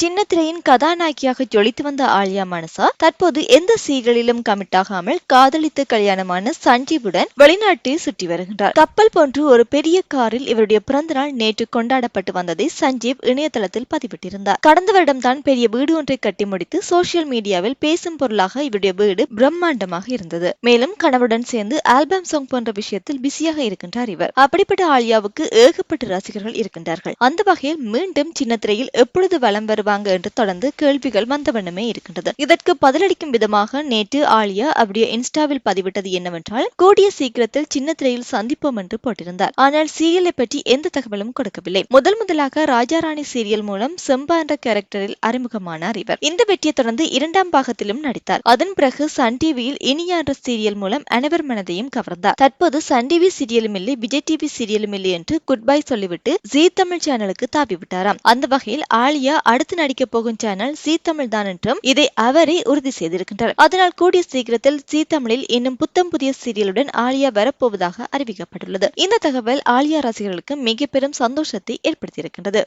சின்னத்திரையின் கதாநாயகியாக ஜொலித்து வந்த ஆலியா மனசா தற்போது எந்த சீரியலிலும் கமிட் ஆகாமல் காதலித்து கல்யாணமான சஞ்சீவுடன் வெளிநாட்டில் சுற்றி வருகின்றார். கப்பல் போன்று ஒரு பெரிய காரில் இவருடைய பிறந்தநாள் நேற்று கொண்டாடப்பட்டு வந்ததை சஞ்சீவ் இணையதளத்தில் பதிவிட்டிருந்தார். கடந்த வருடம் தான் பெரிய வீடு ஒன்றை கட்டி முடித்து சோசியல் மீடியாவில் பேசும் பொருளாக இவருடைய வீடு பிரம்மாண்டமாக இருந்தது. மேலும் கணவருடன் சேர்ந்து ஆல்பம் சாங் போன்ற விஷயத்தில் பிஸியாக இருக்கின்றார் இவர். அப்படிப்பட்ட ஆலியாவுக்கு ஏகப்பட்ட ரசிகர்கள் இருக்கின்றார்கள். அந்த வகையில் மீண்டும் சின்னத்திரையில் எப்பொழுது வலம் வருவாங்க என்று தொடர்ந்து கேள்விகள் வந்த வண்ணமே இருக்கின்றது. இதற்கு பதிலளிக்கும் விதமாக நேற்று ஆலியா அவருடைய இன்ஸ்டாவில் பதிவிட்டது என்னவென்றால், கூடிய சீக்கிரத்தில் சின்னத்திரையில் சந்திப்போம் என்று போட்டிருந்தார். ஆனால் சீரியலை பற்றி எந்த தகவலும் கொடுக்கவில்லை. முதலாக ராஜாராணி சீரியல் மூலம் செம்பா என்ற கேரக்டரில் அறிமுகமானார் இவர். இந்த வெற்றியை தொடர்ந்து இரண்டாம் பாகத்திலும் நடித்தார். அதன் பிறகு சன் டிவியில் இனியா என்ற சீரியல் மூலம் அனைவர் மனதையும் கவர்ந்தார். தற்போது சன் டிவி சீரியலும் இல்லை, விஜய் டிவி சீரியலும் இல்லை என்று குட் பை சொல்லிவிட்டு ஜீ தமிழ் சேனலுக்கு தாவிவிட்டாராம். அந்த வகையில் ஆலியா அடுத்து நடிக்க போகும் சேனல் ஜீ தமிழ் தான் என்றும் இதை அவரே உறுதி செய்திருக்கின்றார். அதனால் கூடிய சீக்கிரத்தில் ஜீ தமிழில் இன்னும் புத்தம் புதிய சீரியலுடன் ஆலியா வரப்போவதாக அறிவிக்கப்பட்டுள்ளது. இந்த தகவல் ஆலியா ரசிகர்களுக்கு மிக பெரும் சந்தோஷத்தை ஏற்படுத்தியிருக்கின்றது.